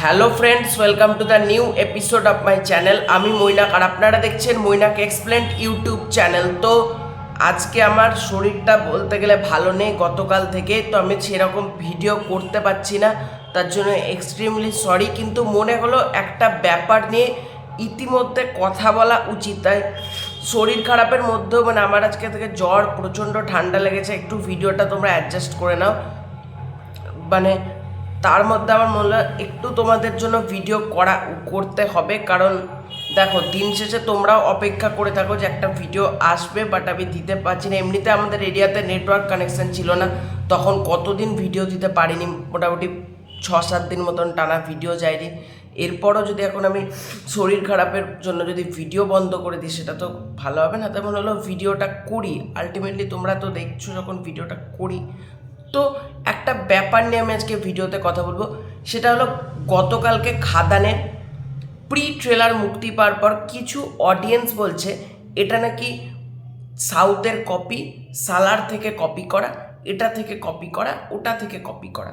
Hello friends, welcome to the new episode of my channel. আমি মৈনাক আর আপনারা দেখছেন Mainak explained YouTube channel. তো আজকে আমার শরীরটা বলতে গেলে ভালো নেই গতকাল থেকে, তো আমি সেরকম ভিডিও করতে পারছি না, তার জন্য এক্সট্রিমলি সরি। কিন্তু মনে হলো একটা ব্যাপার নিয়ে ইতিমধ্যে কথা বলা উচিত, তাই শরীর খারাপের মধ্যেও আমার আজকে থেকে জ্বর, প্রচণ্ড ঠান্ডা লেগেছে। একটু ভিডিওটা তোমরা অ্যাডজাস্ট করে নাও। তার মধ্যে আমার মনে হয় একটু তোমাদের জন্য ভিডিও করতে হবে, কারণ দেখো দিন শেষে তোমরাও অপেক্ষা করে থাকো যে একটা ভিডিও আসবে, বাট আমি দিতে পারছি না। এমনিতে আমাদের এরিয়াতে নেটওয়ার্ক কানেকশান ছিল না, তখন কতদিন ভিডিও দিতে পারিনি, মোটামুটি 6-7 দিন মতন টানা ভিডিও যায়নি। এরপরও যদি এখন আমি শরীর খারাপের জন্য যদি ভিডিও বন্ধ করে দিই সেটা তো ভালো হবে না। তেমন হলো ভিডিওটা করি, আলটিমেটলি তোমরা তো দেখছো যখন ভিডিওটা করি। তো একটা ব্যাপার নিয়ে আমি আজকে ভিডিওতে কথা বলবো, সেটা হলো গতকালকে খাদানের প্রি ট্রেলার মুক্তি পাওয়ার পর কিছু অডিয়েন্স বলছে এটা নাকি সাউথের কপি, সালার থেকে কপি করা, এটা থেকে কপি করা, ওটা থেকে কপি করা।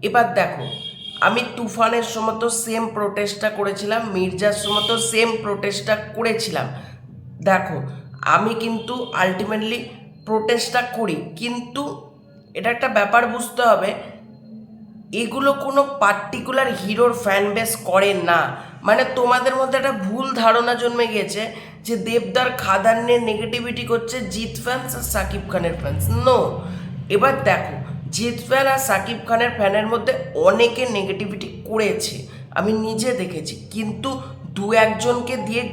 এবার দেখো, আমি তুফানের সময় তো সেম প্রোটেস্টটা করেছিলাম, মির্জার সময় তো সেম প্রোটেস্টটা করেছিলাম। দেখো আমি কিন্তু আলটিমেটলি প্রোটেস্টটা করি, কিন্তু এটা একটা ব্যাপার বুঝতে হবে, এগুলো কোনো পার্টিকুলার হিরোর ফ্যান বেস করে না। তোমাদের মধ্যে একটা ভুল ধারণা জন্মে গিয়েছে যে দেবদার খাদান নিয়ে নেগেটিভিটি করছে জিৎ ফ্যান্স আর সাকিব খানের ফ্যান্স। নো, এবার দেখো জিৎ ফ্যান আর সাকিব খানের ফ্যানের মধ্যে অনেকে নেগেটিভিটি করেছে, আমি নিজে দেখেছি, কিন্তু 2-1জনকে দিয়ে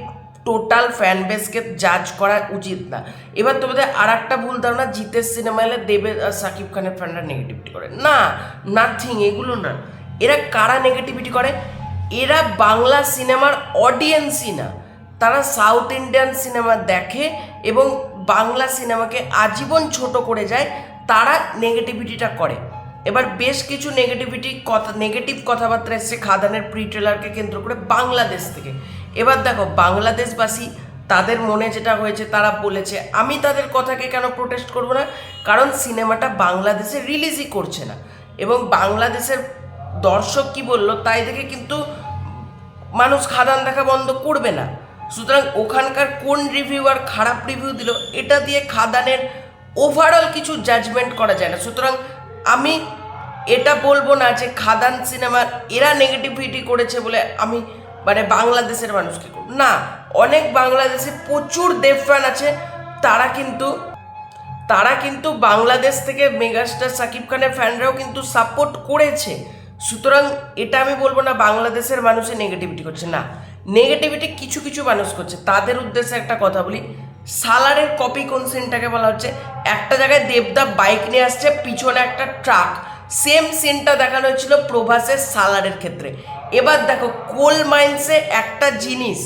টোটাল ফ্যান বেসকে জাজ করা উচিত না। এবার তোমাদের আর একটা ভুল ধারণা, জিতের সিনেমা এলে দেবে সাকিব খানের ফ্যানরা নেগেটিভিটি করে না, নাথিং, এগুলো না। এরা কারা নেগেটিভিটি করে? এরা বাংলা সিনেমার অডিয়েন্সই না, তারা সাউথ ইন্ডিয়ান সিনেমা দেখে এবং বাংলা সিনেমাকে আজীবন ছোট করে যায়, তারা নেগেটিভিটিটা করে। এবার বেশ কিছু নেগেটিভ কথাবার্তা এসছে খাদানের প্রি ট্রেলারকে কেন্দ্র করে বাংলাদেশ থেকে। এবার দেখো বাংলাদেশবাসী তাদের মনে যেটা হয়েছে তারা বলেছে, আমি তাদের কথাকে কেন প্রোটেস্ট করব না, কারণ সিনেমাটা বাংলাদেশে রিলিজই করছে না এবং বাংলাদেশের দর্শক কি বললো তাই দেখে কিন্তু মানুষ খাদান দেখা বন্ধ করবে না। সুতরাং ওখানকার কোন রিভিউয়ার খারাপ রিভিউ দিল এটা দিয়ে খাদানের ওভারঅল কিছু জাজমেন্ট করা যায় না। সুতরাং আমি এটা বলবো না যে খাদান সিনেমার এরা নেগেটিভিটি করেছে বলে আমি বাংলাদেশের মানুষকে না। অনেক বাংলাদেশে প্রচুর দেব ফ্যান আছে, তারা কিন্তু বাংলাদেশ থেকে মেগাস্টার সাকিব খানের ফ্যানরাও কিন্তু সাপোর্ট করেছে। সুতরাং এটা আমি বলবো না বাংলাদেশের মানুষে নেগেটিভিটি করছে, না, নেগেটিভিটি কিছু কিছু মানুষ করছে। তাদের উদ্দেশ্যে একটা কথা বলি, সালারের কপি কোন সিনটাকে বলা হচ্ছে, একটা জায়গায় দেবদা বাইক নিয়ে আসছে, পিছনে একটা ট্রাক, সেম সিনটা দেখানো হয়েছিল প্রভাসের সালারের ক্ষেত্রে। এবার দেখো কোল মাইন্সে একটা জিনিস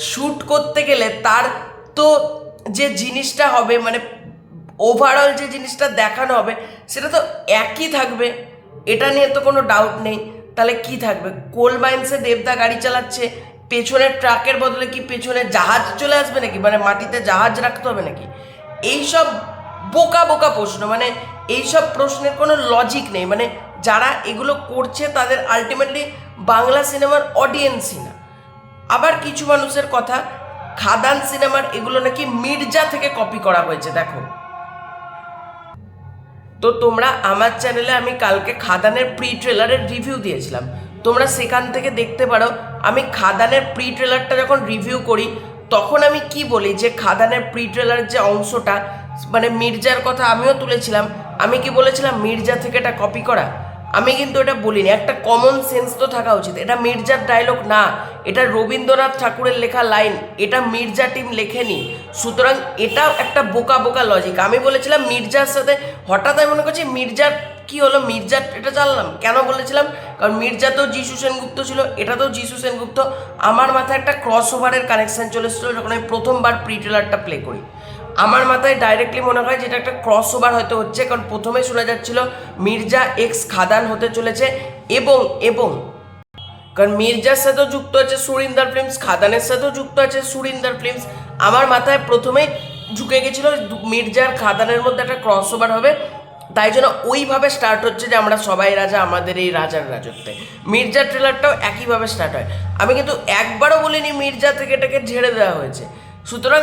শ্যুট করতে গেলে তার তো যে জিনিসটা হবে ওভারঅল যে জিনিসটা দেখানো হবে সেটা তো একই থাকবে, এটা নিয়ে তো কোনো ডাউট নেই। তাহলে কি থাকবে? কোল মাইন্সে দেবদা গাড়ি চালাচ্ছে, পেছনের ট্রাকের বদলে কি পেছনে জাহাজ চলে আসবে নাকি, মাটিতে জাহাজ রাখতে হবে নাকি? এইসব বোকা বোকা প্রশ্ন, এইসব প্রশ্নের কোনো লজিক নেই। যারা এগুলো করছে তাদের আলটিমেটলি বাংলা সিনেমার অডিয়েন্সই না। আবার কিছু মানুষের কথা, খাদান সিনেমার এগুলো নাকি মির্জা থেকে কপি করা হয়েছে। দেখো তো তোমরা আমার চ্যানেলে আমি কালকে খাদানের প্রি ট্রেলারের রিভিউ দিয়েছিলাম, তোমরা সেখান থেকে দেখতে পারো। আমি খাদানের প্রি ট্রেলারটা যখন রিভিউ করি তখন আমি কি বলি যে খাদানের প্রি ট্রেলারের যে অংশটা মির্জার কথা আমিও তুলেছিলাম। আমি কি বলেছিলাম মির্জা থেকে এটা কপি করা? আমি কিন্তু এটা বলিনি। একটা কমন সেন্স তো থাকা উচিত। এটা মির্জার ডায়লগ না, এটা রবীন্দ্রনাথ ঠাকুরের লেখা লাইন, এটা মির্জা টিম লেখেনি। সুতরাং এটাও একটা বোকা বোকা লজিক। আমি বলেছিলাম মির্জার সাথে, হঠাৎ আমি মনে করছি মির্জার কি হলো, মির্জার এটা জানলাম কেন বলেছিলাম, কারণ মির্জা তো যিশু সেনগুপ্ত ছিল, এটা তো যিশু সেনগুপ্ত। আমার মাথায় একটা ক্রস ওভারের কানেকশান চলে এসেছিলো যখন আমি প্রথমবার প্রি ট্রেলারটা প্লে করি। আমার মাথায় ডাইরেক্টলি মনে হয় যেটা একটা ক্রস ওভার হয়তো হচ্ছে, কারণ প্রথমে শোনা যাচ্ছিল মির্জা এক্স খাদান হতে চলেছে এবং কারণ মির্জার সাথেও যুক্ত আছে সুরিন্দার ফিল্মস, খাদানের সাথেও যুক্ত আছে সুরিন্দার ফিল্মস। আমার মাথায় প্রথমেই ঝুঁকে গেছিলো মির্জার খাদানের মধ্যে একটা ক্রস ওভার হবে, তাই জন্য ওইভাবে স্টার্ট হচ্ছে যে আমরা সবাই রাজা, আমাদের এই রাজার রাজত্বে। মির্জা ট্রেলারটাও একইভাবে স্টার্ট হয়। আমি কিন্তু একবারও বলিনি মির্জা থেকে এটাকে ঝেড়ে দেওয়া হয়েছে। সুতরাং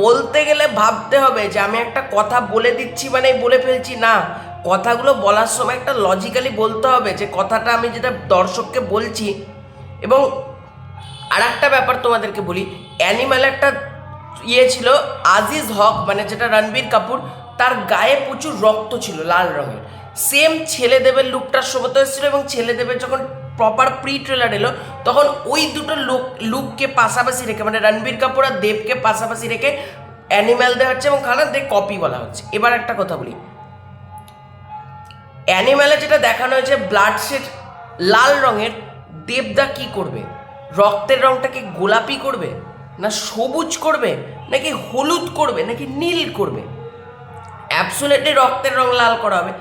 বলতে গেলে ভাবতে হবে যে আমি একটা কথা বলে দিচ্ছি মানে বলে ফেলছি না, কথাগুলো বলার সময় একটা লজিক্যালি বলতে হবে যে কথাটা আমি যেটা দর্শককে বলছি। এবং আর একটা ব্যাপার তোমাদেরকে বলি, অ্যানিম্যাল একটা ছিল আজিজ হক, মানে যেটা রণবীর কাপুর, তার গায়ে প্রচুর রক্ত ছিল লাল রঙের, সেম ছেলেদেবের লুকটার সময় এসেছিলো। এবং ছেলেদেবের যখন প্রপার প্রি ট্রেলার এলো তখন ওই দুটো লুককে পাশাপাশি রেখে, মানে রণবীর কাপুর আর দেবকে পাশাপাশি রেখে অ্যানিম্যাল দেওয়া হচ্ছে এবং খানা দিয়ে কপি বলা হচ্ছে। এবার একটা কথা বলি, অ্যানিম্যালে যেটা দেখানো হয়েছে ব্লাড শেড লাল রঙের, দেবদা কি করবে? রক্তের রঙটাকে গোলাপি করবে, না সবুজ করবে, নাকি হলুদ করবে, নাকি নীল করবে? অ্যাবসোলিউটলি রক্তের রং লাল করা হবে।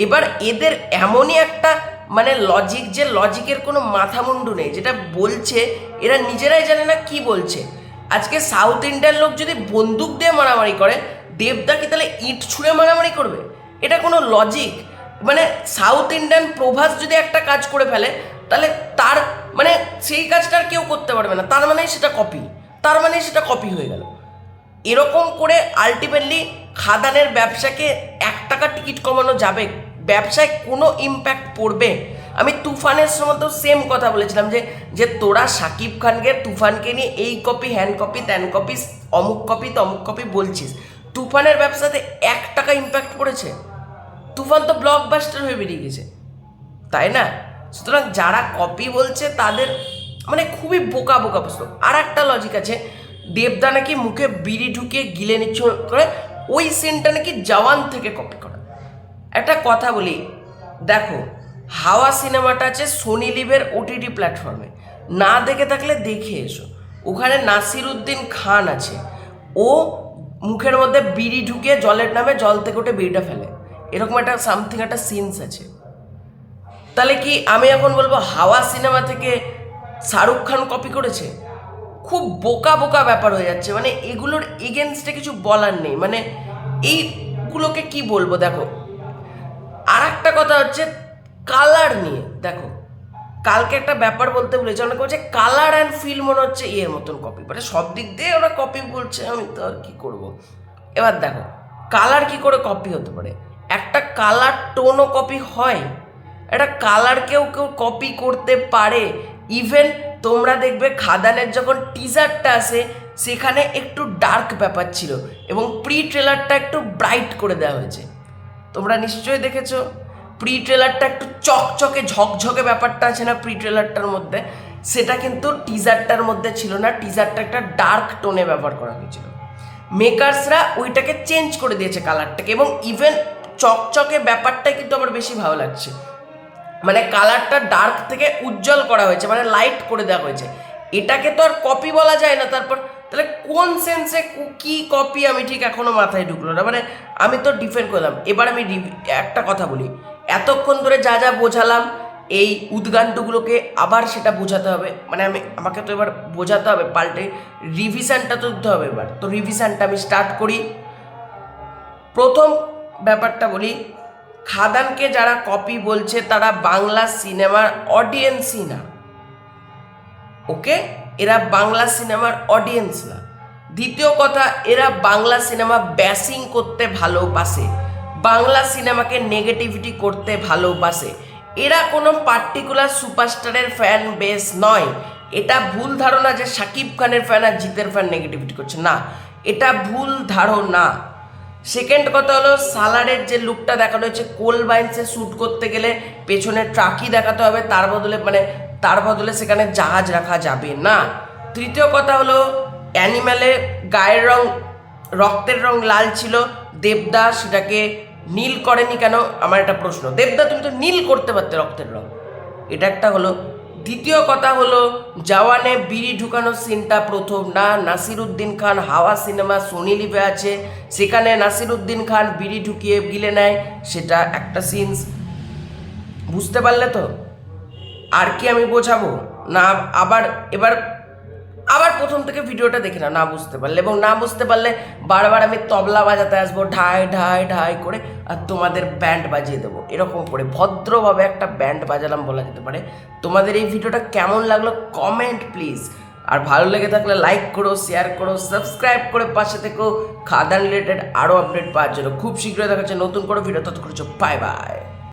এবার এদের এমনই একটা মানে লজিক, যে লজিকের কোনো মাথা মুন্ডু নেই, যেটা বলছে এরা নিজেরাই জানে না কি বলছে। আজকে সাউথ ইন্ডিয়ান লোক যদি বন্দুক দিয়ে মারামারি করে, দেবদা কি তাহলে ইট ছুঁড়ে মারামারি করবে? এটা কোনো লজিক? মানে সাউথ ইন্ডিয়ান প্রভাস যদি একটা কাজ করে ফেলে তাহলে তার মানে সেই কাজটা আর কেউ করতে পারবে না, তার মানেই সেটা কপি, তার মানেই সেটা কপি হয়ে গেল। এরকম করে আলটিমেটলি খাদানের ব্যবসাকে 1 টাকা টিকিট কমানো যাবে? ব্যবসায় কোনো ইম্প্যাক্ট পড়বে? আমি তুফানের সময় তো সেম কথা বলেছিলাম যে তোরা শাকিব খানকে তুফানকে নিয়ে এই কপি, হ্যান কপি, ত্যান কপি, অমুক কপি তমুক কপি বলছিস, তুফানের ব্যবসাতে 1 টাকা ইম্প্যাক্ট পড়েছে? তুফান তো ব্লকবাস্টার হয়ে বেরিয়ে গেছে, তাই না? সুতরাং যারা কপি বলছে তাদের মানে খুবই বোকা বোকা প্রশ্ন। আর একটা লজিক আছে, দেবদা নাকি মুখে বিড়ি ঢুকিয়ে গিলে নিচ্ছ করে, ওই সিনটা নাকি জওয়ান থেকে কপি করা। একটা কথা বলি, দেখো হাওয়া সিনেমাটা আছে সোনি লিভের ওটিটি প্ল্যাটফর্মে, না দেখে থাকলে দেখে এসো। ওখানে নাসিরুদ্দিন খান আছে, ও মুখের মধ্যে বিড়ি ঢুকিয়ে জলের নামে জল থেকে উঠে বিড়িটা ফেলে, এরকম একটা সামথিং একটা সিনস আছে। তাহলে কি আমি এখন বলবো হাওয়া সিনেমা থেকে শাহরুখ খান কপি করেছে? খুব বোকা বোকা ব্যাপার হয়ে যাচ্ছে। মানে এগুলোর এগেনস্টে কিছু বলার নেই, মানে এইগুলোকে কি বলবো। দেখো আর একটা কথা হচ্ছে কালার নিয়ে, দেখো কালকে একটা ব্যাপার বলতে বলেছে, অনেকে বলছে কালার অ্যান্ড ফিল মনে হচ্ছে এর মতন কপি, মানে সব দিক দিয়ে ওরা কপি বলছে, আমি তো আর কি করবো। এবার দেখো কালার কি করে কপি হতে পারে? একটা কালার টোনও কপি হয়? একটা কালারকেও কেউ কপি করতে পারে? ইভেন তোমরা দেখবে খাদানের যখন টিজারটা আসে সেখানে একটু ডার্ক ব্যাপার ছিল এবং প্রি ট্রেলারটা একটু ব্রাইট করে দেওয়া হয়েছে। তোমরা নিশ্চয়ই দেখেছো প্রি ট্রেলারটা একটু চকচকে ঝকঝকে ব্যাপারটা আছে না প্রি ট্রেলারটার মধ্যে, সেটা কিন্তু টিজারটার মধ্যে ছিল না। টিজারটা একটা ডার্ক টোনে ব্যবহার করা হয়েছিল, মেকার্সরা ওইটাকে চেঞ্জ করে দিয়েছে কালারটাকে, এবং ইভেন চকচকে ব্যাপারটাই কিন্তু আমার বেশি ভালো লাগছে। মানে কালারটা ডার্ক থেকে উজ্জ্বল করা হয়েছে, মানে লাইট করে দেওয়া হয়েছে। এটাকে তো আর কপি বলা যায় না। তারপর তাহলে কোন সেন্সে কি কপি আমি ঠিক এখনো মাথায় ঢুকলো না। মানে আমি তো ডিফেন্ড করলাম। এবার আমি একটা কথা বলি, এতক্ষণ ধরে যা যা বোঝালাম এই উদ্গান্ডগুলোকে আবার সেটা বোঝাতে হবে, মানে আমাকে তো এবার বোঝাতে হবে, পাল্টে রিভিশনটা তো দিতে হবে। এবার তো রিভিশনটা আমি স্টার্ট করি। প্রথম ব্যাপারটা বলি, খাদানকে যারা কপি বলছে তারা বাংলা সিনেমার অডিয়েন্সই না, ওকে? এরা বাংলা সিনেমার অডিয়েন্স না। দ্বিতীয় কথা, এরা বাংলা সিনেমা ব্যাসিং করতে ভালোবাসে, বাংলা সিনেমাকে নেগেটিভিটি করতে ভালোবাসে। এরা কোনো পার্টিকুলার সুপারস্টারের ফ্যান বেস নয়। এটা ভুল ধারণা যে শাকিব খানের ফ্যান আর জিতের ফ্যান নেগেটিভিটি করছে, না, এটা ভুল ধারণা। সেকেন্ড কথা হলো, সালারের যে লুকটা দেখানো হয়েছে, কোল বাইন্সে শ্যুট করতে গেলে পেছনে ট্রাকই দেখাতে হবে, তার বদলে সেখানে জাহাজ রাখা যাবে না। তৃতীয় কথা হলো, অ্যানিম্যালে গায়ের রং রক্তের রং লাল ছিল, দেবদা সেটাকে নীল করেনি কেন? আমার একটা প্রশ্ন। দেবদা তুমি তো নীল করতে পারতে রক্তের রং, এটা একটা হলো। দ্বিতীয় কথা হলো, জওয়ানে বিড়ি ঢুকানোর সিনটা প্রথম না। নাসিরুদ্দিন খান হাওয়া সিনেমা সোনি লিভে আছে, সেখানে নাসিরুদ্দিন খান বিড়ি ঢুকিয়ে গিলে নেয়, সেটা একটা সিনস। বুঝতে পারলে তো? আর কি আমি বোঝাবো না? আবার এবার আবার প্রথম থেকে ভিডিওটা দেখে নাও না বুঝতে পারলে, এবং না বুঝতে পারলে বারবার আমি তবলা বাজাতে আসবো ঢাই ঢাই ঢাই করে, আর তোমাদের ব্যান্ড বাজিয়ে দেবো এরকম করে। ভদ্রভাবে একটা ব্যান্ড বাজালাম বলা যেতে পারে। তোমাদের এই ভিডিওটা কেমন লাগলো কমেন্ট প্লিজ, আর ভালো লেগে থাকলে লাইক করো, শেয়ার করো, সাবস্ক্রাইব করে পাশে থেকো খাদান রিলেটেড আরও আপডেট পাওয়ার জন্য। খুব শীঘ্রই দেখা যাচ্ছে নতুন করে ভিডিও, ততক্ষণ বাই বাই।